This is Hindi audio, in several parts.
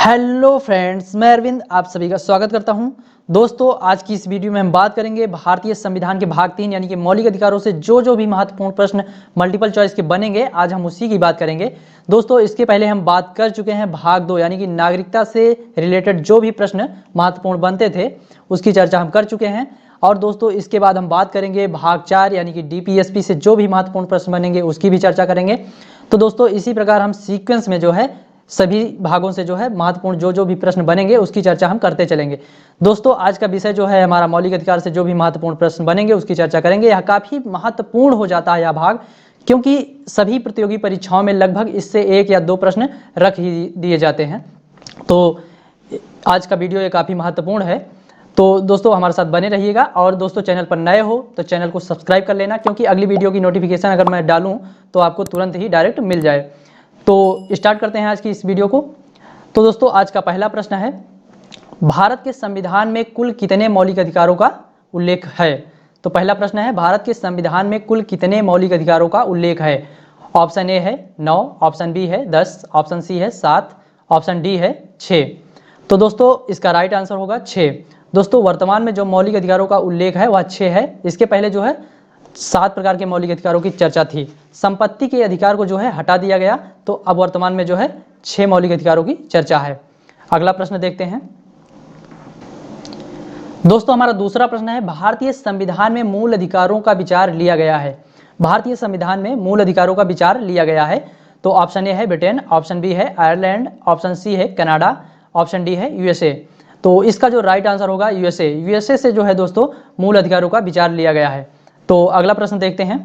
हेलो फ्रेंड्स, मैं अरविंद आप सभी का स्वागत करता हूं। दोस्तों, आज की इस वीडियो में हम बात करेंगे भारतीय संविधान के भाग 3 यानी कि मौलिक अधिकारों से जो भी महत्वपूर्ण प्रश्न मल्टीपल चॉइस के बनेंगे, आज हम उसी की बात करेंगे। दोस्तों, इसके पहले हम बात कर चुके हैं भाग 2 यानी कि नागरिकता से रिलेटेड जो भी प्रश्न महत्वपूर्ण बनते थे उसकी चर्चा हम कर चुके हैं। और दोस्तों, इसके बाद हम बात करेंगे भाग 4 यानी कि डीपीएसपी से जो भी महत्वपूर्ण प्रश्न बनेंगे उसकी भी चर्चा करेंगे। तो दोस्तों, इसी प्रकार हम सीक्वेंस में जो है सभी भागों से जो है महत्वपूर्ण जो भी प्रश्न बनेंगे उसकी चर्चा हम करते चलेंगे। दोस्तों, आज का विषय जो है हमारा मौलिक अधिकार से जो भी महत्वपूर्ण प्रश्न बनेंगे उसकी चर्चा करेंगे। यह काफ़ी महत्वपूर्ण हो जाता है यह भाग, क्योंकि सभी प्रतियोगी परीक्षाओं में लगभग इससे 1 या 2 प्रश्न रख ही दिए जाते हैं। तो आज का वीडियो ये काफ़ी महत्वपूर्ण है। तो दोस्तों, हमारे साथ बने रहिएगा। और दोस्तों, चैनल पर नए हो तो चैनल को सब्सक्राइब कर लेना, क्योंकि अगली वीडियो की नोटिफिकेशन अगर मैं डालूँ तो आपको तुरंत ही डायरेक्ट मिल जाए। तो स्टार्ट करते हैं आज की इस वीडियो को। तो दोस्तों, आज का पहला प्रश्न है, भारत के संविधान में कुल कितने मौलिक अधिकारों का उल्लेख है? तो पहला प्रश्न है, भारत के संविधान में कुल कितने मौलिक अधिकारों का उल्लेख है? ऑप्शन ए है 9, ऑप्शन बी है 10, ऑप्शन सी है 7, ऑप्शन डी है 6। तो दोस्तों, इसका राइट आंसर होगा 6। दोस्तों, वर्तमान में जो मौलिक अधिकारों का उल्लेख है वह 6 है। इसके पहले जो है 7 प्रकार के मौलिक अधिकारों की चर्चा थी। संपत्ति के अधिकार को जो है हटा दिया गया, तो अब वर्तमान में जो है 6 मौलिक अधिकारों की चर्चा है। अगला प्रश्न देखते हैं। दोस्तों, हमारा दूसरा प्रश्न है, भारतीय संविधान में मूल अधिकारों का विचार लिया गया है। भारतीय संविधान में मूल अधिकारों का विचार लिया गया है। तो ऑप्शन ए है ब्रिटेन, ऑप्शन बी है आयरलैंड, ऑप्शन सी है कनाडा, ऑप्शन डी है यूएसए। तो इसका जो राइट आंसर होगा यूएसए। यूएसए से जो है दोस्तों मूल अधिकारों का विचार लिया गया है। तो अगला प्रश्न देखते हैं।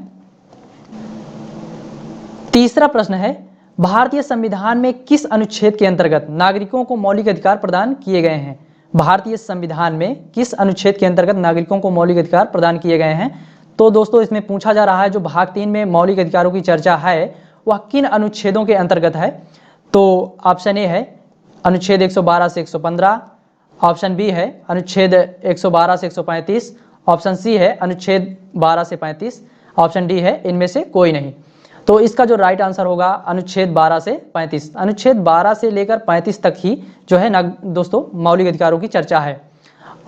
तीसरा प्रश्न है, भारतीय संविधान में किस अनुच्छेद के अंतर्गत नागरिकों को मौलिक अधिकार प्रदान किए गए हैं? भारतीय संविधान में किस अनुच्छेद के अंतर्गत नागरिकों को मौलिक अधिकार प्रदान किए गए हैं? तो दोस्तों, इसमें पूछा जा रहा है जो भाग 3 में मौलिक अधिकारों की चर्चा है वह किन अनुच्छेदों के अंतर्गत है? तो ऑप्शन ए है अनुच्छेद 112 से 115, ऑप्शन बी है अनुच्छेद 112 से 135, ऑप्शन सी है अनुच्छेद 12 से 35, ऑप्शन डी है इनमें से कोई नहीं। तो इसका जो राइट आंसर होगा अनुच्छेद 12 से 35। अनुच्छेद 12 से लेकर 35 तक ही जो है ना दोस्तों मौलिक अधिकारों की चर्चा है।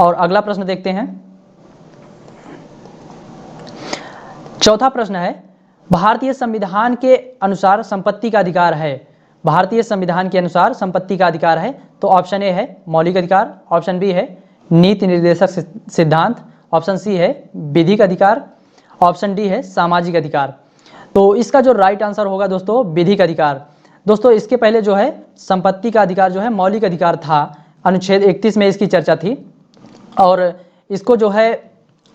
और अगला प्रश्न देखते हैं। चौथा प्रश्न है, भारतीय संविधान के अनुसार संपत्ति का अधिकार है। भारतीय संविधान के अनुसार संपत्ति का अधिकार है। तो ऑप्शन ए है मौलिक अधिकार, ऑप्शन बी है नीति निर्देशक सिद्धांत, ऑप्शन सी है विधिक अधिकार, ऑप्शन डी है सामाजिक अधिकार। तो इसका जो राइट आंसर होगा दोस्तों विधिक अधिकार। दोस्तों, इसके पहले जो है संपत्ति का अधिकार जो है मौलिक अधिकार था, अनुच्छेद 31 में इसकी चर्चा थी, और इसको जो है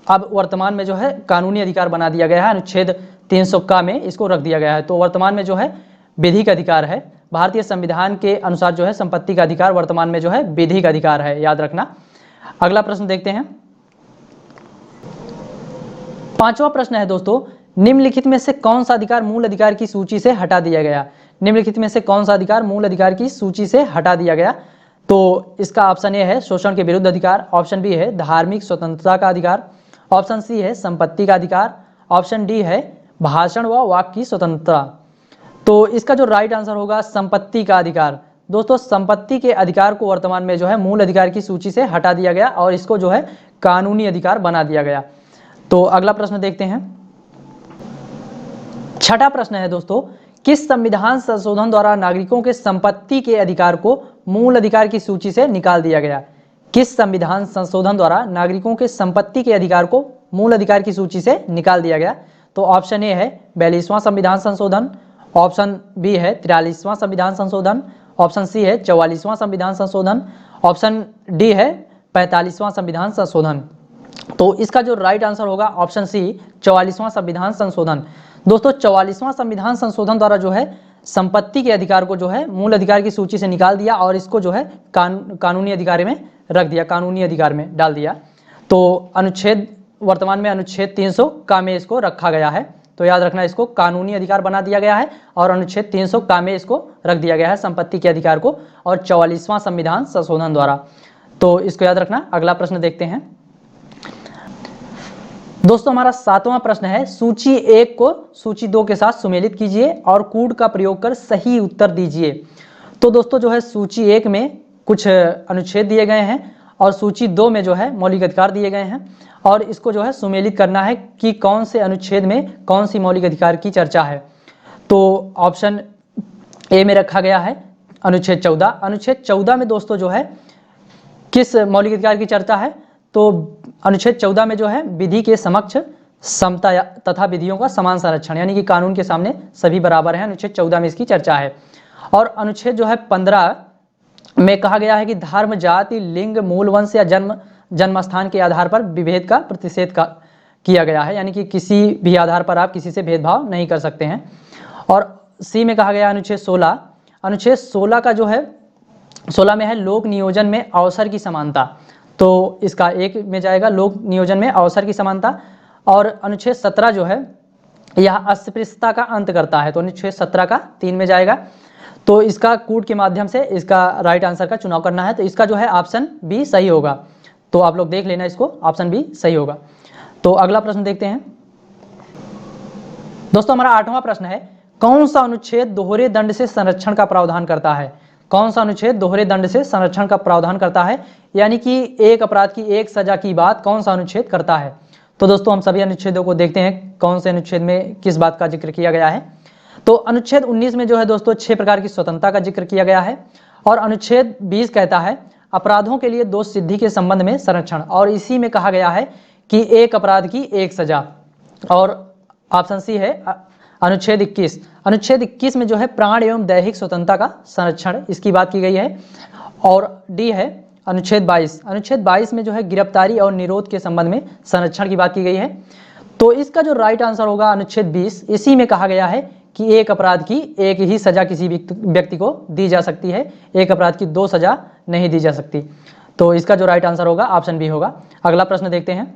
अब वर्तमान में जो है कानूनी अधिकार बना दिया गया है। अनुच्छेद 300 का में इसको रख दिया गया है। तो वर्तमान में जो है विधिक अधिकार है। भारतीय संविधान के अनुसार जो है संपत्ति का अधिकार वर्तमान में जो है विधिक अधिकार है, याद रखना। अगला प्रश्न देखते हैं। पांचवा प्रश्न है दोस्तों, निम्नलिखित में से कौन सा अधिकार मूल अधिकार की सूची से हटा दिया गया? निम्नलिखित में से कौन सा अधिकार मूल अधिकार की सूची से हटा दिया गया? तो इसका ऑप्शन ए है शोषण के विरुद्ध अधिकार, ऑप्शन बी है धार्मिक स्वतंत्रता का अधिकार, ऑप्शन सी है संपत्ति का अधिकार, ऑप्शन डी है भाषण व वाक की स्वतंत्रता। तो इसका जो राइट आंसर होगा संपत्ति का अधिकार। दोस्तों, संपत्ति के अधिकार को वर्तमान में जो है मूल अधिकार की सूची से हटा दिया गया और इसको जो है कानूनी अधिकार बना दिया गया। तो अगला प्रश्न देखते हैं। छठा प्रश्न है दोस्तों, किस संविधान संशोधन द्वारा नागरिकों के संपत्ति के अधिकार को मूल अधिकार की सूची से निकाल दिया गया? किस संविधान संशोधन द्वारा नागरिकों के संपत्ति के अधिकार को मूल अधिकार की सूची से निकाल दिया गया? तो ऑप्शन ए है 42वां संविधान संशोधन, ऑप्शन बी है 43वां संविधान संशोधन, ऑप्शन सी है 44वां संविधान संशोधन, ऑप्शन डी है 45वां संविधान संशोधन। तो इसका जो राइट आंसर होगा ऑप्शन सी 44वां संविधान संशोधन। दोस्तों, 44वां संविधान संशोधन द्वारा जो है संपत्ति के अधिकार को जो है मूल अधिकार की सूची से निकाल दिया और इसको जो है कानूनी अधिकार में रख दिया, कानूनी अधिकार में डाल दिया। तो अनुच्छेद वर्तमान में अनुच्छेद 300 का में इसको रखा गया है। तो याद रखना, इसको कानूनी अधिकार बना दिया गया है और अनुच्छेद 300 का में इसको रख दिया गया है संपत्ति के अधिकार को, और 44वां संविधान संशोधन द्वारा। तो इसको याद रखना। अगला प्रश्न देखते हैं। दोस्तों, हमारा 7वां प्रश्न है, सूची 1 को सूची 2 के साथ सुमेलित कीजिए और कूट का प्रयोग कर सही उत्तर दीजिए। तो दोस्तों जो है सूची 1 में कुछ अनुच्छेद दिए गए हैं और सूची 2 में जो है मौलिक अधिकार दिए गए हैं और इसको जो है सुमेलित करना है कि कौन से अनुच्छेद में कौन सी मौलिक अधिकार की चर्चा है। तो ऑप्शन ए में रखा गया है अनुच्छेद 14। अनुच्छेद 14 में दोस्तों जो है किस मौलिक अधिकार की चर्चा है, तो अनुच्छेद 14 में जो है विधि के समक्ष समता तथा विधियों का समान संरक्षण, यानी कि कानून के सामने सभी बराबर हैं, अनुच्छेद 14 में इसकी चर्चा है। और अनुच्छेद जो है 15 में कहा गया है कि धर्म, जाति, लिंग, मूल वंश या जन्म स्थान के आधार पर विभेद का प्रतिषेध किया गया है, यानी कि किसी भी आधार पर आप किसी से भेदभाव नहीं कर सकते हैं। और सी में कहा गया अनुच्छेद 16। अनुच्छेद 16 का जो है 16 में है लोक नियोजन में अवसर की समानता, तो इसका एक में जाएगा लोक नियोजन में अवसर की समानता। और अनुच्छेद 17 जो है यह अस्पृश्यता का अंत करता है, तो अनुच्छेद 17 का 3 में जाएगा। तो इसका कूट के माध्यम से इसका राइट आंसर का चुनाव करना है, तो इसका जो है ऑप्शन बी सही होगा। तो आप लोग देख लेना इसको, ऑप्शन बी सही होगा। तो अगला प्रश्न देखते हैं दोस्तों, हमारा 8वां प्रश्न है, कौन सा अनुच्छेद दोहरे दंड से संरक्षण का प्रावधान करता है? कौन सा अनुच्छेद दोहरे दंड से संरक्षण का प्रावधान करता है, यानी कि एक अपराध की एक सजा की बात कौन सा अनुच्छेद करता है? तो दोस्तों हम सभी अनुच्छेदों को देखते हैं कौन से अनुच्छेद में किस बात का जिक्र किया गया है। तो अनुच्छेद 19 में जो है दोस्तों 6 प्रकार की स्वतंत्रता का जिक्र किया गया है। और अनुच्छेद 20 कहता है अपराधों के लिए दोष सिद्धि के संबंध में संरक्षण, और इसी में कहा गया है कि एक अपराध की एक सजा। और ऑप्शन सी है अनुच्छेद 21। अनुच्छेद 21 में जो है प्राण एवं दैहिक स्वतंत्रता का संरक्षण, इसकी बात की गई है। और डी है अनुच्छेद 22। अनुच्छेद 22 में जो है गिरफ्तारी और निरोध के संबंध में संरक्षण की बात की गई है। तो इसका जो राइट आंसर होगा अनुच्छेद 20। इसी में कहा गया है कि एक अपराध की एक ही सजा किसी व्यक्ति को दी जा सकती है, एक अपराध की 2 सजा नहीं दी जा सकती। तो इसका जो राइट आंसर होगा ऑप्शन बी होगा। अगला प्रश्न देखते हैं,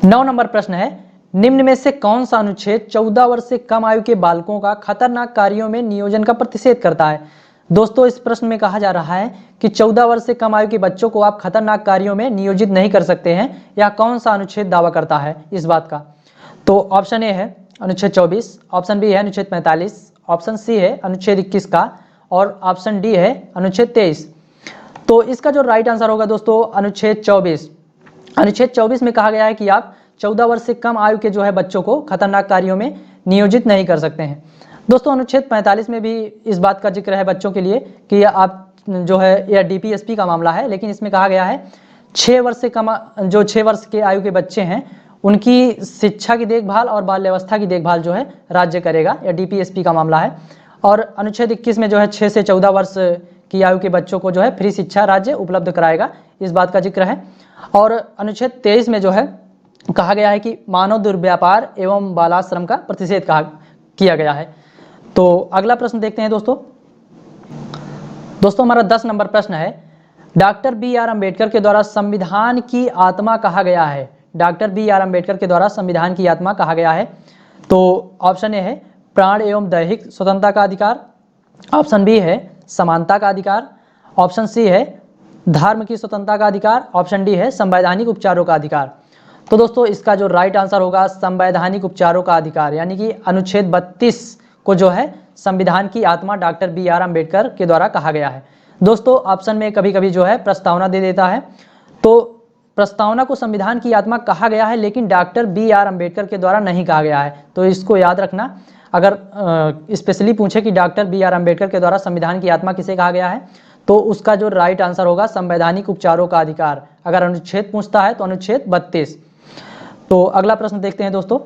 9 नंबर प्रश्न है, निम्न में से कौन सा अनुच्छेद 14 वर्ष से कम आयु के बालकों का खतरनाक कार्यों में नियोजन का प्रतिषेध करता है? दोस्तों इस प्रश्न में कहा जा रहा है कि 14 वर्ष से कम आयु के बच्चों को आप खतरनाक कार्यों में नियोजित नहीं कर सकते हैं, या कौन सा अनुच्छेद दावा करता है इस बात का? तो ऑप्शन ए है अनुच्छेद 24, ऑप्शन बी है अनुच्छेद 45, ऑप्शन सी है अनुच्छेद 21 का, और ऑप्शन डी है अनुच्छेद 23। तो इसका जो राइट आंसर होगा दोस्तों अनुच्छेद 24। अनुच्छेद 24 में कहा गया है कि आप 14 वर्ष से कम आयु के जो है बच्चों को खतरनाक कार्यों में नियोजित नहीं कर सकते हैं। दोस्तों अनुच्छेद 45 में भी इस बात का जिक्र है बच्चों के लिए कि आप जो है यह डीपीएसपी का मामला है, लेकिन इसमें कहा गया है 6 वर्ष से कम जो 6 वर्ष के आयु के बच्चे हैं उनकी शिक्षा की देखभाल और बाल्यावस्था की देखभाल जो है राज्य करेगा, यह डीपीएसपी का मामला है। और अनुच्छेद 21 में जो है 6 से 14 वर्ष की आयु के बच्चों को जो है फ्री शिक्षा राज्य उपलब्ध कराएगा, इस बात का जिक्र है। और अनुच्छेद 23 में जो है कहा गया है कि मानव दुर्व्यापार एवं बालाश्रम का प्रतिषेध किया गया है। तो अगला प्रश्न देखते हैं दोस्तों हमारा 10 नंबर प्रश्न है, डॉक्टर बी.आर. अम्बेडकर के द्वारा संविधान की आत्मा कहा गया है? Doctor B R. अम्बेडकर के द्वारा संविधान की आत्मा कहा गया है। तो ऑप्शन ए है प्राण एवं दैहिक स्वतंत्रता का अधिकार, ऑप्शन बी है समानता का अधिकार, ऑप्शन सी है धर्म की स्वतंत्रता का अधिकार, ऑप्शन डी है संवैधानिक उपचारों का अधिकार। तो दोस्तों इसका जो राइट आंसर होगा संवैधानिक उपचारों का अधिकार, यानी कि अनुच्छेद 32 को जो है संविधान की आत्मा डॉक्टर बी.आर. अम्बेडकर के द्वारा कहा गया है। दोस्तों ऑप्शन में कभी कभी जो है प्रस्तावना दे देता है, तो प्रस्तावना को संविधान की आत्मा कहा गया है लेकिन डॉक्टर बी.आर. अम्बेडकर के द्वारा नहीं कहा गया है, तो इसको याद रखना। अगर स्पेशली पूछे कि डॉक्टर बी.आर. अम्बेडकर के द्वारा संविधान की आत्मा किसे कहा गया है, तो उसका जो राइट आंसर होगा संवैधानिक उपचारों का अधिकार। अगर अनुच्छेद पूछता है तो अनुच्छेद 32। तो अगला प्रश्न देखते हैं दोस्तों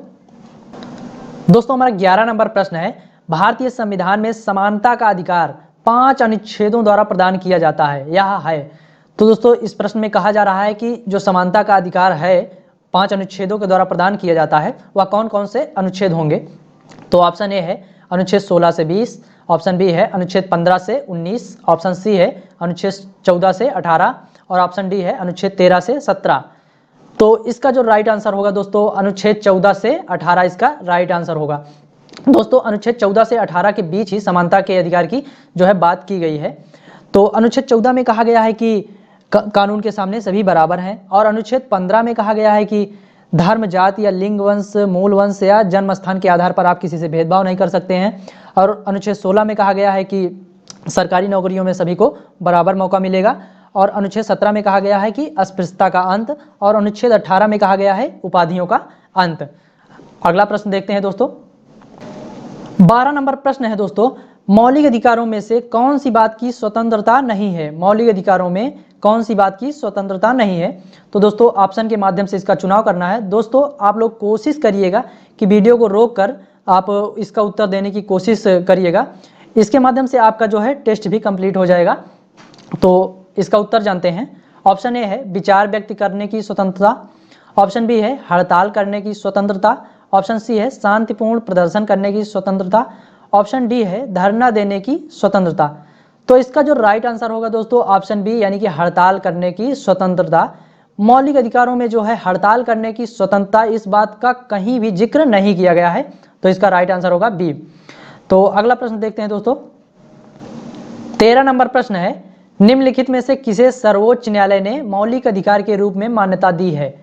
हमारा 11 नंबर प्रश्न है, भारतीय संविधान में समानता का अधिकार 5 अनुच्छेदों द्वारा प्रदान किया जाता है, यह है। तो दोस्तों इस प्रश्न में कहा जा रहा है कि जो समानता का अधिकार है 5 अनुच्छेदों के द्वारा प्रदान किया जाता है, वह कौन कौन से अनुच्छेद होंगे? तो ऑप्शन ए है अनुच्छेद 16 से 20, ऑप्शन बी है अनुच्छेद 15 से 19, ऑप्शन सी है अनुच्छेद 14 से 18, और ऑप्शन डी है अनुच्छेद 13 से 17। तो इसका जो राइट आंसर होगा दोस्तों अनुच्छेद 14 से 18 इसका राइट आंसर होगा। दोस्तों अनुच्छेद 14 से 18 के बीच ही समानता के अधिकार की जो है बात की गई है। तो अनुच्छेद 14 में कहा गया है कि कानून के सामने सभी बराबर हैं, और अनुच्छेद 15 में कहा गया है कि धर्म, जाति या लिंग, वंश, मूल वंश या जन्म स्थान के आधार पर आप किसी से भेदभाव नहीं कर सकते हैं। और अनुच्छेद 16 में कहा गया है कि सरकारी नौकरियों में सभी को बराबर मौका मिलेगा। और अनुच्छेद 17 में कहा गया है कि अस्पृश्यता का अंत, और अनुच्छेद 18 में कहा गया है उपाधियों का अंत। अगला प्रश्न देखते हैं दोस्तों। 12 नंबर प्रश्न है दोस्तों, मौलिक अधिकारों में से कौन सी बात की स्वतंत्रता नहीं है? मौलिक अधिकारों में कौन सी बात की स्वतंत्रता नहीं है? तो दोस्तों ऑप्शन के माध्यम से इसका चुनाव करना है। दोस्तों आप लोग कोशिश करिएगा कि वीडियो को रोक कर आप इसका उत्तर देने की कोशिश करिएगा। इसके माध्यम से आपका जो है टेस्ट भी कंप्लीट हो जाएगा। तो इसका उत्तर जानते हैं। ऑप्शन ए है विचार व्यक्त करने की स्वतंत्रता, ऑप्शन बी है हड़ताल करने की स्वतंत्रता, ऑप्शन सी है शांतिपूर्ण प्रदर्शन करने की स्वतंत्रता, ऑप्शन डी है धरना देने की स्वतंत्रता। तो इसका जो राइट आंसर होगा दोस्तों ऑप्शन बी, यानी कि हड़ताल करने की स्वतंत्रता। मौलिक अधिकारों में जो है हड़ताल करने की स्वतंत्रता, इस बात का कहीं भी जिक्र नहीं किया गया है। तो इसका राइट आंसर होगा बी। तो अगला प्रश्न देखते हैं दोस्तों। 13 नंबर प्रश्न है, निम्नलिखित में से किसे सर्वोच्च न्यायालय ने मौलिक अधिकार के रूप में मान्यता दी है?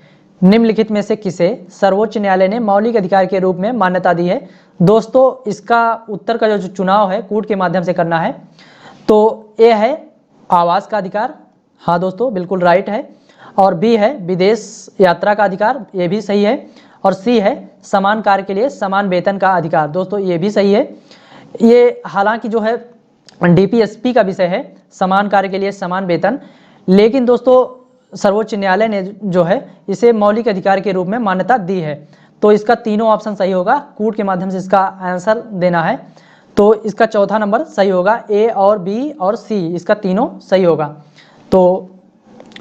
निम्नलिखित में से किसे सर्वोच्च न्यायालय ने मौलिक अधिकार के रूप में मान्यता दी है? दोस्तों इसका उत्तर का जो चुनाव है कूट के माध्यम से करना है। तो ए है आवास का अधिकार, हाँ दोस्तों बिल्कुल राइट है। और बी है विदेश यात्रा का अधिकार, ये भी सही है। और सी है समान कार्य के लिए समान वेतन का अधिकार, दोस्तों ये भी सही है। ये हालांकि जो है डीपीएसपी का विषय है, समान कार्य के लिए समान वेतन, लेकिन दोस्तों सर्वोच्च न्यायालय ने जो है इसे मौलिक अधिकार के रूप में मान्यता दी है। तो इसका तीनों ऑप्शन सही होगा, कूट के माध्यम से इसका आंसर देना है। तो इसका चौथा नंबर सही होगा, ए और बी और सी, इसका तीनों सही होगा। तो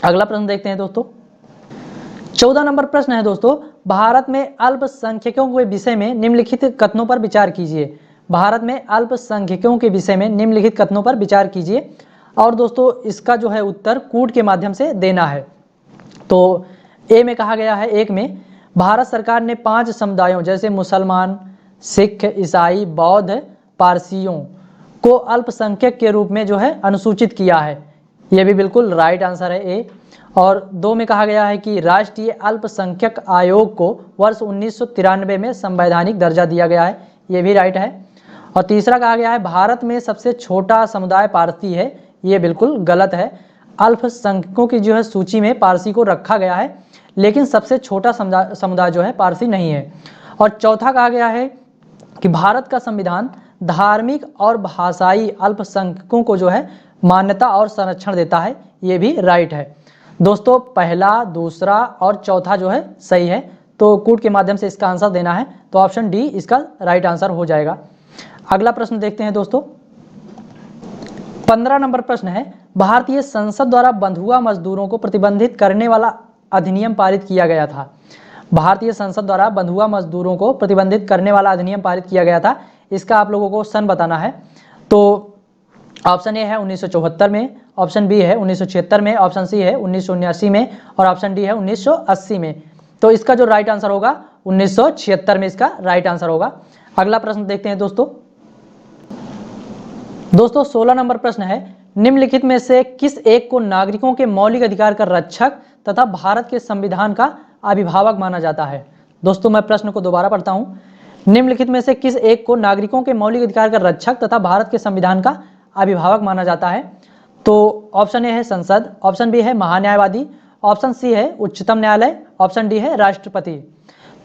अगला प्रश्न देखते हैं दोस्तों। 14 नंबर प्रश्न है दोस्तों, भारत में अल्पसंख्यकों के विषय में निम्नलिखित कथनों पर विचार कीजिए। भारत में अल्पसंख्यकों के विषय में निम्नलिखित कथनों पर विचार कीजिए। और दोस्तों इसका जो है उत्तर कूट के माध्यम से देना है। तो ए में कहा गया है, एक में भारत सरकार ने 5 समुदायों जैसे मुसलमान, सिख, ईसाई, बौद्ध, पारसियों को अल्पसंख्यक के रूप में जो है अनुसूचित किया है, यह भी बिल्कुल राइट आंसर है ए। और 2 में कहा गया है कि राष्ट्रीय अल्पसंख्यक आयोग को वर्ष 1993 में संवैधानिक दर्जा दिया गया है, यह भी राइट है। और तीसरा कहा गया है भारत में सबसे छोटा समुदाय पारसी है, ये बिल्कुल गलत है। अल्पसंख्यकों की जो है सूची में पारसी को रखा गया है, लेकिन सबसे छोटा समुदाय जो है पारसी नहीं है। और चौथा कहा गया है कि भारत का संविधान धार्मिक और भाषाई अल्पसंख्यकों को जो है मान्यता और संरक्षण देता है, ये भी राइट है। दोस्तों पहला, दूसरा और चौथा जो है सही है। तो कूट के माध्यम से इसका आंसर देना है, तो ऑप्शन डी इसका राइट आंसर हो जाएगा। अगला प्रश्न देखते हैं दोस्तों। 15 नंबर प्रश्न है, भारतीय संसद द्वारा बंधुआ मजदूरों को प्रतिबंधित करने वाला अधिनियम पारित किया गया था। भारतीय संसद द्वारा बंधुआ मजदूरों को प्रतिबंधित करने वाला अधिनियम पारित किया गया था, इसका आप लोगों को सन बताना है। तो ऑप्शन ए है 1974 में, ऑप्शन बी है 1976 में, ऑप्शन सी है 1979 में और ऑप्शन डी है 1980 में। तो इसका जो राइट आंसर होगा 1976 में इसका राइट आंसर होगा। अगला प्रश्न देखते हैं दोस्तों। 16 नंबर प्रश्न है, निम्नलिखित में से किस एक को नागरिकों के मौलिक अधिकार का रक्षक तथा भारत के संविधान का अभिभावक माना जाता है? दोस्तों मैं प्रश्न को दोबारा पढ़ता हूं। निम्नलिखित में से किस एक को नागरिकों के मौलिक अधिकार का रक्षक तथा भारत के संविधान का अभिभावक माना जाता है? तो ऑप्शन ए है संसद, ऑप्शन बी है महान्यायवादी, ऑप्शन सी है उच्चतम न्यायालय, ऑप्शन डी है राष्ट्रपति।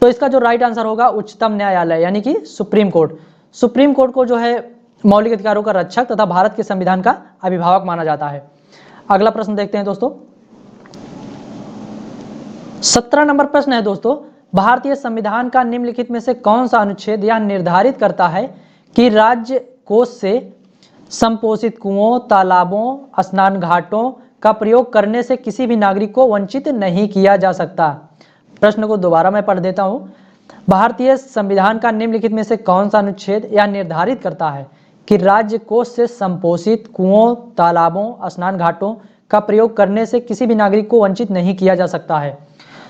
तो इसका जो राइट आंसर होगा उच्चतम न्यायालय, यानी कि सुप्रीम कोर्ट। सुप्रीम कोर्ट को जो है मौलिक अधिकारों का रक्षक तथा भारत के संविधान का अभिभावक माना जाता है। अगला प्रश्न देखते हैं दोस्तों। 17 नंबर प्रश्न है दोस्तों, भारतीय संविधान का निम्नलिखित में से कौन सा अनुच्छेद यह निर्धारित करता है कि राज्य कोष से संपोषित कुओं, तालाबों, स्नान घाटों का प्रयोग करने से किसी भी नागरिक को वंचित नहीं किया जा सकता? प्रश्न को दोबारा मैं पढ़ देता हूं। भारतीय संविधान का निम्नलिखित में से कौन सा अनुच्छेद यह निर्धारित करता है कि राज्य कोष से संपोषित कुओं, तालाबों, स्नान घाटों का प्रयोग करने से किसी भी नागरिक को वंचित नहीं किया जा सकता है?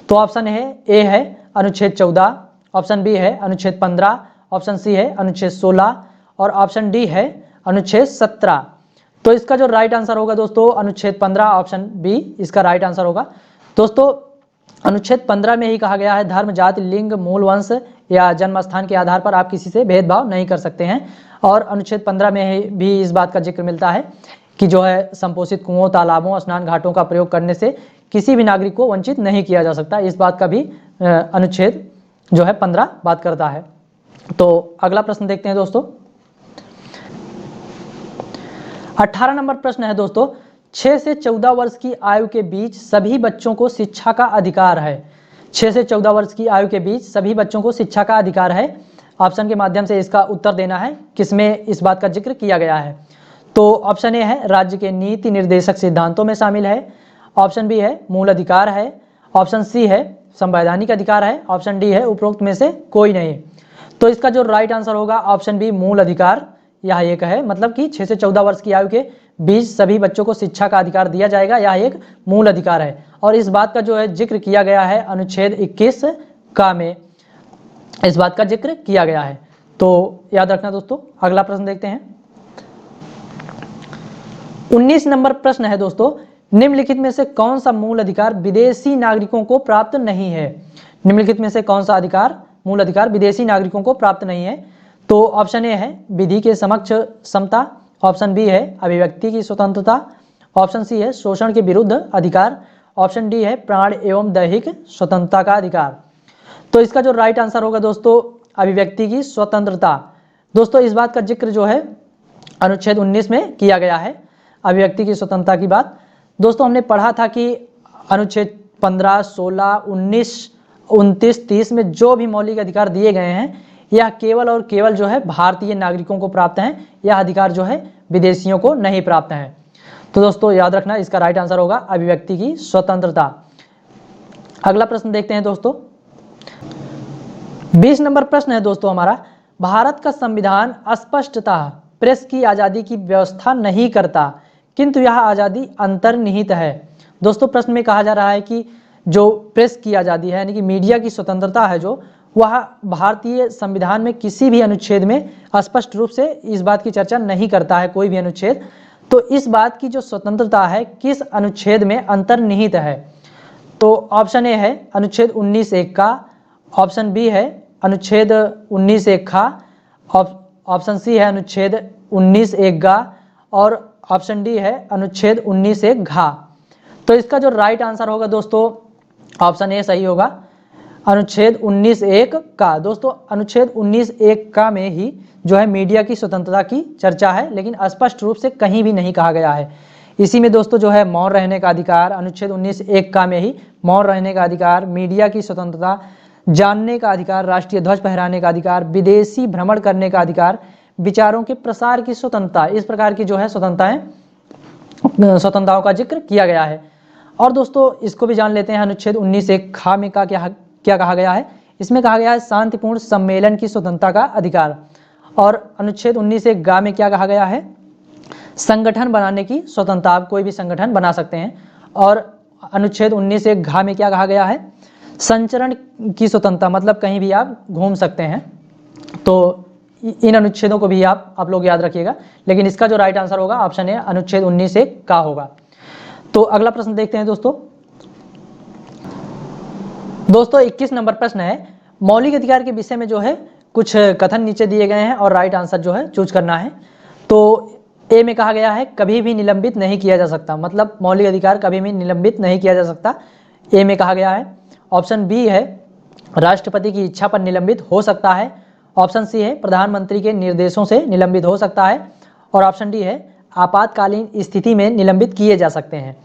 तो ऑप्शन ए है अनुच्छेद 14, ऑप्शन बी है अनुच्छेद 15, ऑप्शन सी है अनुच्छेद 16 और ऑप्शन डी है अनुच्छेद 17। तो इसका जो राइट आंसर होगा दोस्तों अनुच्छेद 15, ऑप्शन बी इसका राइट आंसर होगा। दोस्तों अनुच्छेद 15 में ही कहा गया है धर्म, जाति, लिंग, मूल वंश या जन्म स्थान के आधार पर आप किसी से भेदभाव नहीं कर सकते हैं। और अनुच्छेद 15 में भी इस बात का जिक्र मिलता है कि जो है संपोषित कुओं, तालाबों, स्नान घाटों का प्रयोग करने से किसी भी नागरिक को वंचित नहीं किया जा सकता। इस बात का भी अनुच्छेद जो है 15 बात करता है। तो अगला प्रश्न देखते हैं दोस्तों। 18 नंबर प्रश्न है दोस्तों, 6 से 14 वर्ष की आयु के बीच सभी बच्चों को शिक्षा का अधिकार है। 6 से 14 वर्ष की आयु के बीच सभी बच्चों को शिक्षा का अधिकार है। ऑप्शन के माध्यम से इसका उत्तर देना है, किसमें इस बात का जिक्र किया गया है। तो ऑप्शन ए है राज्य के नीति निर्देशक सिद्धांतों में शामिल है, ऑप्शन बी है मूल अधिकार है, ऑप्शन सी है संवैधानिक अधिकार है, ऑप्शन डी है उपरोक्त में से कोई नहीं। तो इसका जो राइट आंसर होगा ऑप्शन बी मूल अधिकार, यह एक है, मतलब कि 6 से 14 वर्ष की आयु के बीच सभी बच्चों को शिक्षा का अधिकार दिया जाएगा, यह एक मूल अधिकार है। और इस बात का जो है जिक्र किया गया है अनुच्छेद 21 का में इस बात का जिक्र किया गया है। तो याद रखना दोस्तों। अगला प्रश्न देखते हैं। 19 नंबर प्रश्न है दोस्तों, निम्नलिखित में से कौन सा मूल अधिकार विदेशी नागरिकों को प्राप्त नहीं है। निम्नलिखित में से कौन सा अधिकार मूल अधिकार विदेशी नागरिकों को प्राप्त नहीं है। तो ऑप्शन ए है विधि के समक्ष समता, ऑप्शन बी है अभिव्यक्ति की स्वतंत्रता, ऑप्शन सी है शोषण के विरुद्ध अधिकार, ऑप्शन डी है प्राण एवं दैहिक स्वतंत्रता का अधिकार। तो इसका जो राइट आंसर होगा दोस्तों अभिव्यक्ति की स्वतंत्रता। दोस्तों इस बात का जिक्र जो है अनुच्छेद 19 में किया गया है, अभिव्यक्ति की स्वतंत्रता की बात। दोस्तों हमने पढ़ा था कि अनुच्छेद 15, 16, 19, 29, 30 में जो भी मौलिक अधिकार दिए गए हैं यह केवल और केवल जो है भारतीय नागरिकों को प्राप्त हैं, यह अधिकार जो है विदेशियों को नहीं प्राप्त हैं। तो दोस्तों याद रखना इसका राइट आंसर होगा अभिव्यक्ति की स्वतंत्रता। अगला प्रश्न देखते हैं दोस्तों। 20 नंबर प्रश्न है दोस्तों हमारा, भारत का संविधान स्पष्टतः प्रेस की आज़ादी की व्यवस्था नहीं करता, किंतु यह आज़ादी अंतर्निहित है। दोस्तों प्रश्न में कहा जा रहा है कि जो प्रेस की आज़ादी है यानी कि मीडिया की स्वतंत्रता है जो, वह भारतीय संविधान में किसी भी अनुच्छेद में स्पष्ट रूप से इस बात की चर्चा नहीं करता है, कोई भी अनुच्छेद। तो इस बात की जो स्वतंत्रता है किस अनुच्छेद में अंतर्निहित है। तो ऑप्शन ए है अनुच्छेद 19(1) का, ऑप्शन बी है अनुच्छेद 19(1) का, ऑप्शन सी है अनुच्छेद 19(1) का, और ऑप्शन डी है अनुच्छेद 19(1) घा। तो इसका जो राइट आंसर होगा दोस्तों ऑप्शन ए सही होगा, अनुच्छेद 19(1) का। दोस्तों अनुच्छेद 19(1) का में ही जो है मीडिया की स्वतंत्रता की चर्चा है, लेकिन स्पष्ट रूप से कहीं भी नहीं कहा गया है। इसी में दोस्तों जो है मौन रहने का अधिकार, अनुच्छेद 19(1) का में ही मौन रहने का अधिकार, मीडिया की स्वतंत्रता, जानने का अधिकार, राष्ट्रीय ध्वज फहराने का अधिकार, विदेशी भ्रमण करने का अधिकार, विचारों के प्रसार की स्वतंत्रता, इस प्रकार की जो है स्वतंत्रताओं का जिक्र किया गया है। और दोस्तों इसको भी जान लेते हैं अनुच्छेद 19(1) खा में का क्या कहा गया है। इसमें कहा गया है शांतिपूर्ण सम्मेलन की स्वतंत्रता का अधिकार। और अनुच्छेद 19(1) गा में क्या कहा गया है, संगठन बनाने की स्वतंत्रता, आप कोई भी संगठन बना सकते हैं। और अनुच्छेद 19(1) घा में क्या कहा गया है, संचरण की स्वतंत्रता, मतलब कहीं भी आप घूम सकते हैं। तो इन अनुच्छेदों को भी आप लोग याद रखिएगा, लेकिन इसका जो राइट आंसर होगा ऑप्शन ए अनुच्छेद 19(1) का होगा। तो अगला प्रश्न देखते हैं दोस्तों। 21 नंबर प्रश्न है, मौलिक अधिकार के विषय में जो है कुछ कथन नीचे दिए गए हैं और राइट आंसर जो है चूज करना है। तो ए में कहा गया है कभी भी निलंबित नहीं किया जा सकता, मतलब मौलिक अधिकार कभी भी निलंबित नहीं किया जा सकता, ए में कहा गया है। ऑप्शन बी है राष्ट्रपति की इच्छा पर निलंबित हो सकता है, ऑप्शन सी है प्रधानमंत्री के निर्देशों से निलंबित हो सकता है, और ऑप्शन डी है आपातकालीन स्थिति में निलंबित किए जा सकते हैं।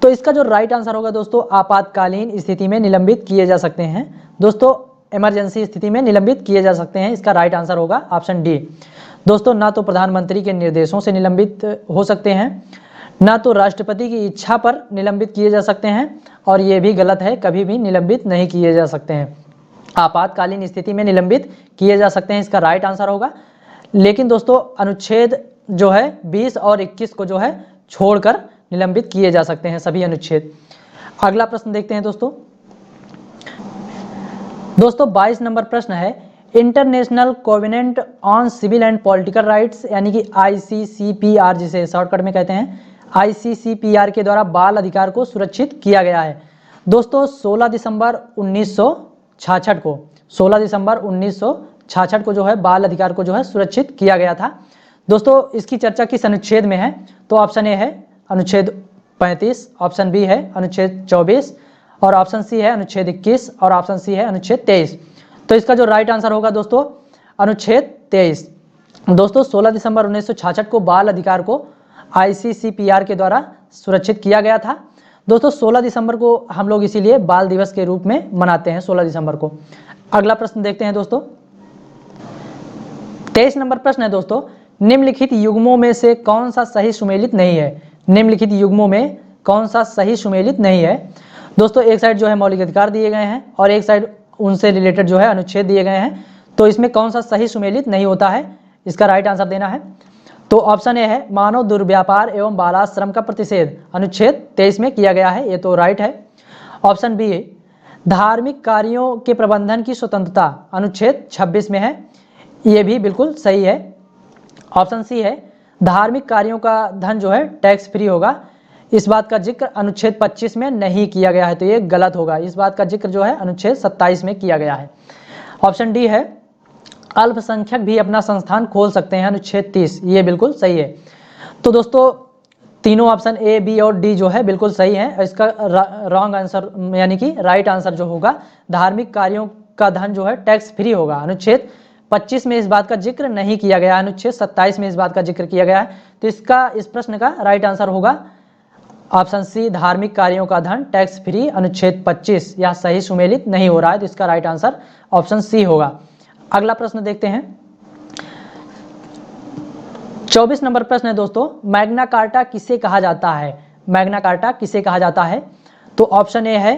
तो इसका जो राइट आंसर होगा दोस्तों आपातकालीन स्थिति में निलंबित किए जा सकते हैं। दोस्तों इमरजेंसी स्थिति में निलंबित किए जा सकते हैं, इसका राइट आंसर होगा ऑप्शन डी। दोस्तों ना तो प्रधानमंत्री के निर्देशों से निलंबित हो सकते हैं, ना तो राष्ट्रपति की इच्छा पर निलंबित किए जा सकते हैं, और ये भी गलत है, कभी भी निलंबित नहीं किए जा सकते हैं। आपातकालीन स्थिति में निलंबित किए जा सकते हैं, इसका राइट आंसर होगा। लेकिन दोस्तों अनुच्छेद जो है 20 और 21 को जो है छोड़कर निलंबित किए जा सकते हैं सभी अनुच्छेद। अगला प्रश्न देखते हैं दोस्तों। 22 नंबर प्रश्न है, international covenant on civil and political rights यानी कि ICCPR जिसे शॉर्टकट में कहते हैं, ICCPR के द्वारा बाल अधिकार को सुरक्षित किया गया है। दोस्तों 16 दिसंबर 1966 को 16 दिसंबर 1966 को जो है बाल अधिकार को जो है सुरक्षित किया गया था। दोस्तों इसकी चर्चा किस अनुच्छेद में है? तो ऑप्शन ए है अनुच्छेद 35, ऑप्शन बी है अनुच्छेद 24 और ऑप्शन सी है अनुच्छेद 21 और ऑप्शन सी है अनुच्छेद 23। तो इसका जो राइट आंसर होगा दोस्तों अनुच्छेद 23। दोस्तों 16 दिसंबर 1966 को बाल अधिकार को ICCPR के द्वारा सुरक्षित किया गया था। दोस्तों 16 दिसंबर को हम लोग इसीलिए बाल दिवस के रूप में मनाते हैं 16 दिसंबर को। अगला प्रश्न देखते हैं दोस्तों। 23 नंबर प्रश्न है दोस्तों, निम्नलिखित युग्मों में से कौन सा सही सुमेलित नहीं है? निम्नलिखित युग्मों में कौन सा सही सुमेलित नहीं है? दोस्तों एक साइड जो है मौलिक अधिकार दिए गए हैं और एक साइड उनसे रिलेटेड जो है अनुच्छेद दिए गए हैं। तो इसमें कौन सा सही सुमेलित नहीं होता है? इसका राइट आंसर देना है। तो ऑप्शन ए है मानव दुर्व्यापार एवं बालाश्रम का प्रतिषेध अनुच्छेद 23 में किया गया है, ये तो राइट है। ऑप्शन बी है धार्मिक कार्यों के प्रबंधन की स्वतंत्रता अनुच्छेद 26 में है, ये भी बिल्कुल सही है। ऑप्शन सी है धार्मिक कार्यों का धन जो है टैक्स फ्री होगा, इस बात का जिक्र अनुच्छेद 25 में नहीं किया गया है, तो ये गलत होगा। इस बात का जिक्र जो है अनुच्छेद 27 में किया गया है। ऑप्शन डी है अल्पसंख्यक भी अपना संस्थान खोल सकते हैं अनुच्छेद 30, ये बिल्कुल सही है। तो दोस्तों तीनों ऑप्शन ए, बी और डी जो है बिल्कुल सही है। इसका रॉन्ग आंसर यानी कि राइट आंसर जो होगा धार्मिक कार्यों का धन जो है टैक्स फ्री होगा। अनुच्छेद 25 में इस बात का जिक्र नहीं किया गया, अनुच्छेद 27 में इस बात का जिक्र किया गया है। तो इस प्रश्न का राइट आंसर होगा ऑप्शन सी धार्मिक कार्यों का धन टैक्स फ्री अनुच्छेद 25। यह सही सुमेलित नहीं हो रहा है, तो इसका राइट आंसर ऑप्शन सी होगा। अगला प्रश्न देखते हैं। 24 नंबर प्रश्न है दोस्तों, मैग्ना कार्टा किसे कहा जाता है? मैग्ना कार्टा किसे कहा जाता है? तो ऑप्शन ए है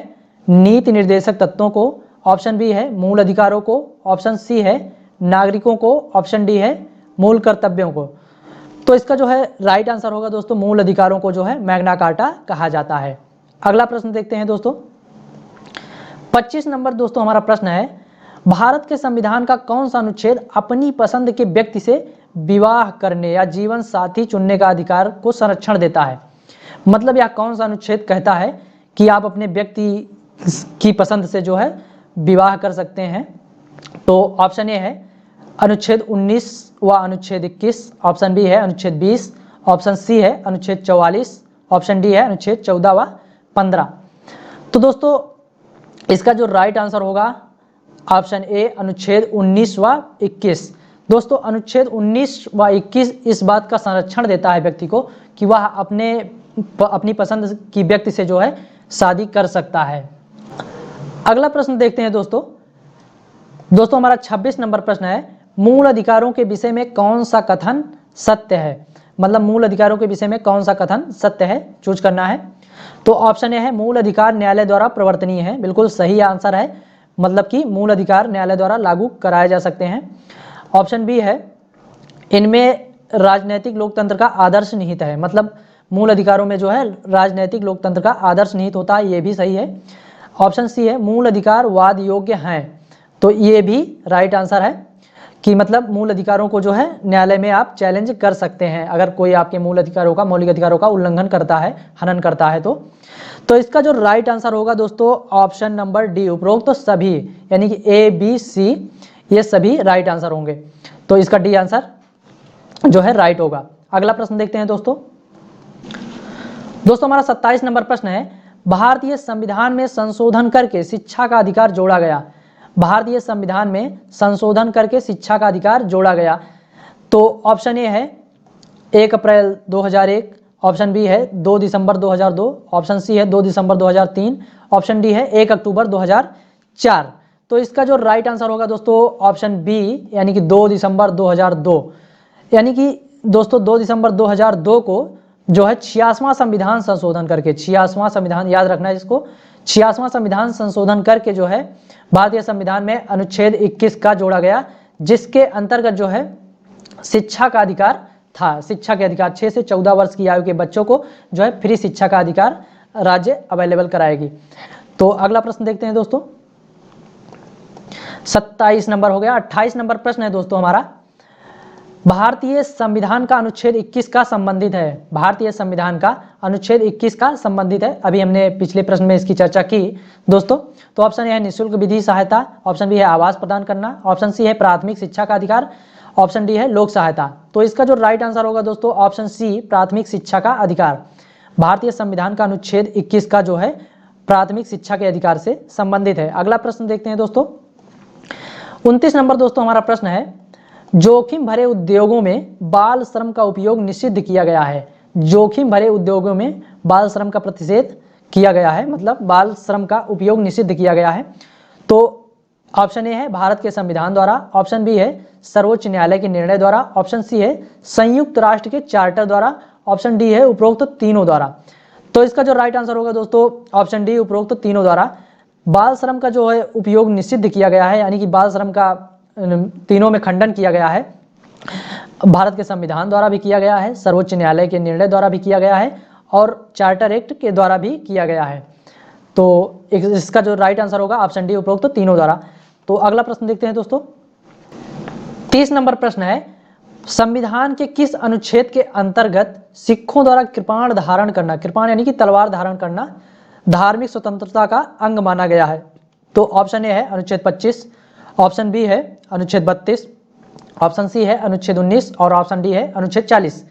नीति निर्देशक तत्वों को, ऑप्शन बी है मूल अधिकारों को, ऑप्शन सी है नागरिकों को, ऑप्शन डी है मूल कर्तव्यों को। तो इसका जो है राइट आंसर होगा दोस्तों मूल अधिकारों को जो है मैग्ना कार्टा कहा जाता है। अगला प्रश्न देखते हैं दोस्तों। 25 नंबर दोस्तों हमारा प्रश्न है, भारत के संविधान का कौन सा अनुच्छेद अपनी पसंद के व्यक्ति से विवाह करने या जीवन साथी चुनने का अधिकार को संरक्षण देता है? मतलब यह कौन सा अनुच्छेद कहता है कि आप अपने व्यक्ति की पसंद से जो है विवाह कर सकते हैं? तो ऑप्शन ए है अनुच्छेद 19 व अनुच्छेद 21, ऑप्शन बी है अनुच्छेद 20, ऑप्शन सी है अनुच्छेद 44, ऑप्शन डी है अनुच्छेद 14 व 15। तो दोस्तों इसका जो राइट आंसर होगा ऑप्शन ए अनुच्छेद 19 व 21। दोस्तों अनुच्छेद 19 व 21 इस बात का संरक्षण देता है व्यक्ति को कि वह अपनी पसंद की व्यक्ति से जो है शादी कर सकता है। अगला प्रश्न देखते हैं दोस्तों। हमारा 26 नंबर प्रश्न है, मूल अधिकारों के विषय में कौन सा कथन सत्य है? मतलब मूल अधिकारों के विषय में कौन सा कथन सत्य है, चूज करना है। तो ऑप्शन ए है मूल अधिकार न्यायालय द्वारा प्रवर्तनीय है, बिल्कुल सही आंसर है। मतलब कि मूल अधिकार न्यायालय द्वारा लागू कराए जा सकते हैं। ऑप्शन बी है इनमें राजनीतिक लोकतंत्र का आदर्श निहित है, मतलब मूल अधिकारों में जो है राजनीतिक लोकतंत्र का आदर्श निहित होता है, ये भी सही है। ऑप्शन सी है मूल अधिकार वाद योग्य हैं, तो ये भी राइट आंसर है कि मतलब मूल अधिकारों को जो है न्यायालय में आप चैलेंज कर सकते हैं अगर कोई आपके मूल अधिकारों का मौलिक अधिकारों का उल्लंघन करता है, हनन करता है। तो इसका जो राइट आंसर होगा दोस्तों ऑप्शन नंबर डी, उपरोक्त तो सभी यानी कि ए, बी, सी ये सभी राइट आंसर होंगे। तो इसका डी आंसर जो है राइट होगा। अगला प्रश्न देखते हैं दोस्तों। हमारा 27 नंबर प्रश्न है, भारतीय संविधान में संशोधन करके शिक्षा का अधिकार जोड़ा गया। भारतीय संविधान में संशोधन करके शिक्षा का अधिकार जोड़ा गया। तो ऑप्शन ए है 1 अप्रैल 2001, ऑप्शन बी है 2 दिसंबर 2002, ऑप्शन सी है 2 दिसंबर 2003, ऑप्शन डी है 1 अक्टूबर 2004। तो इसका जो राइट आंसर होगा दोस्तों ऑप्शन बी यानी कि 2 दिसंबर 2002। यानी कि दोस्तों 2 दिसंबर 2002 को जो है 86वां संविधान संशोधन करके, 86वां संविधान याद रखना है इसको, 86वां संविधान संशोधन करके जो है भारतीय संविधान में अनुच्छेद 21 का जोड़ा गया, जिसके अंतर्गत जो है शिक्षा का अधिकार था। शिक्षा के अधिकार 6 से 14 वर्ष की आयु के बच्चों को जो है फ्री शिक्षा का अधिकार राज्य अवेलेबल कराएगी। तो अगला प्रश्न देखते हैं दोस्तों। 27 नंबर हो गया। 28 नंबर प्रश्न है दोस्तों हमारा, भारतीय संविधान का अनुच्छेद 21 का संबंधित है। भारतीय संविधान का अनुच्छेद 21 का संबंधित है। अभी हमने पिछले प्रश्न में इसकी चर्चा की दोस्तों। तो ऑप्शन ए है निःशुल्क विधि सहायता, ऑप्शन बी है आवास प्रदान करना, ऑप्शन सी है प्राथमिक शिक्षा का अधिकार, ऑप्शन डी है लोक सहायता। तो इसका जो राइट आंसर होगा दोस्तों ऑप्शन सी प्राथमिक शिक्षा का अधिकार। भारतीय संविधान का अनुच्छेद 21 का जो है प्राथमिक शिक्षा के अधिकार से संबंधित है। अगला प्रश्न देखते हैं दोस्तों। 29 नंबर दोस्तों हमारा प्रश्न है, जोखिम भरे उद्योगों में बाल श्रम का उपयोग निषिद्ध किया गया है। जोखिम भरे उद्योगों में बाल श्रम का प्रतिषेध किया गया है, मतलब बाल श्रम का उपयोग निषिद्ध किया गया है। तो ऑप्शन ए है भारत के संविधान द्वारा, ऑप्शन बी है सर्वोच्च न्यायालय के निर्णय द्वारा, ऑप्शन सी है संयुक्त राष्ट्र के चार्टर द्वारा, ऑप्शन डी है उपरोक्त तीनों द्वारा। तो इसका जो राइट आंसर होगा दोस्तों ऑप्शन डी उपरोक्त तीनों द्वारा। बाल श्रम का जो है उपयोग निषिद्ध किया गया है, यानी कि बाल श्रम का तीनों में खंडन किया गया है। भारत के संविधान द्वारा भी किया गया है, सर्वोच्च न्यायालय के निर्णय द्वारा भी किया गया है और चार्टर एक्ट के द्वारा भी किया गया है। तो इसका जो राइट आंसर होगा ऑप्शन डी उपरोक्त तीनों द्वारा। तो अगला प्रश्न देखते हैं दोस्तों। 30 नंबर प्रश्न है, संविधान के किस अनुच्छेद के अंतर्गत सिखों द्वारा कृपाण धारण करना, कृपाण यानी कि तलवार धारण करना, धार्मिक स्वतंत्रता का अंग माना गया है। तो ऑप्शन ए है अनुच्छेद 25, ऑप्शन बी है अनुच्छेद 32, ऑप्शन सी है अनुच्छेद 19 और ऑप्शन डी है अनुच्छेद 40।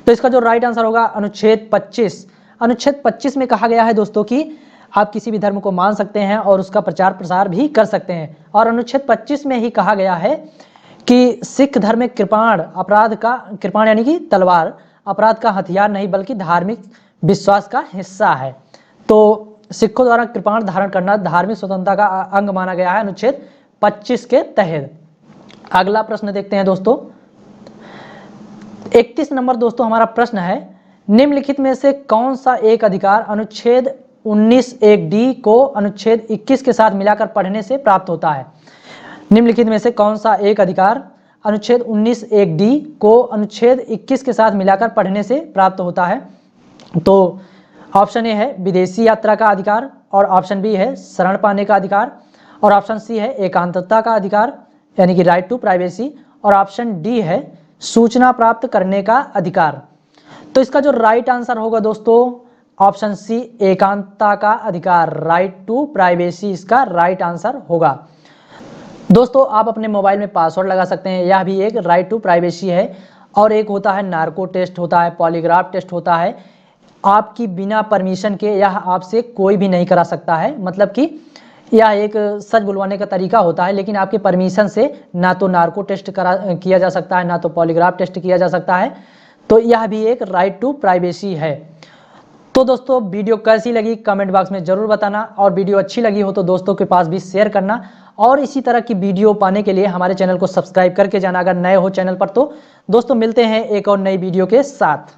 तो इसका जो राइट आंसर होगा अनुच्छेद 25। अनुच्छेद 25 में कहा गया है दोस्तों कि आप किसी भी धर्म को मान सकते हैं और उसका प्रचार प्रसार भी कर सकते हैं। और अनुच्छेद 25 में ही कहा गया है कि सिख धर्म में कृपाण अपराध का, कृपाण यानी कि तलवार अपराध का हथियार नहीं बल्कि धार्मिक विश्वास का हिस्सा है। तो सिखों द्वारा कृपाण धारण करना धार्मिक स्वतंत्रता का अंग माना गया है अनुच्छेद 25 के तहत। अगला प्रश्न देखते हैं दोस्तों। 31 नंबर दोस्तों हमारा प्रश्न है, निम्नलिखित में से कौन सा एक अधिकार अनुच्छेद 19(1)(d) को अनुच्छेद 21 के साथ मिलाकर पढ़ने से प्राप्त होता है। निम्नलिखित में से कौन सा एक अधिकार अनुच्छेद 19(1)(d) को अनुच्छेद 21 के साथ मिलाकर पढ़ने से प्राप्त होता है। तो ऑप्शन ए है विदेशी यात्रा का अधिकार, और ऑप्शन बी है शरण पाने का अधिकार, और ऑप्शन सी है एकांतता का अधिकार यानी कि राइट टू प्राइवेसी, और ऑप्शन डी है सूचना प्राप्त करने का अधिकार। तो इसका जो राइट आंसर होगा दोस्तों ऑप्शन सी एकांतता का अधिकार, राइट टू प्राइवेसी इसका राइट आंसर होगा। दोस्तों आप अपने मोबाइल में पासवर्ड लगा सकते हैं, यह भी एक राइट टू प्राइवेसी है। और एक होता है नार्को टेस्ट होता है, पॉलीग्राफ टेस्ट होता है, आपकी बिना परमिशन के यह आपसे कोई भी नहीं करा सकता है। मतलब कि यह एक सच बुलवाने का तरीका होता है, लेकिन आपके परमिशन से ना तो नार्को टेस्ट किया जा सकता है, ना तो पॉलीग्राफ टेस्ट किया जा सकता है। तो यह भी एक राइट टू प्राइवेसी है। तो दोस्तों वीडियो कैसी लगी कमेंट बॉक्स में जरूर बताना, और वीडियो अच्छी लगी हो तो दोस्तों के पास भी शेयर करना। और इसी तरह की वीडियो पाने के लिए हमारे चैनल को सब्सक्राइब करके जाना अगर नए हो चैनल पर। तो दोस्तों मिलते हैं एक और नई वीडियो के साथ।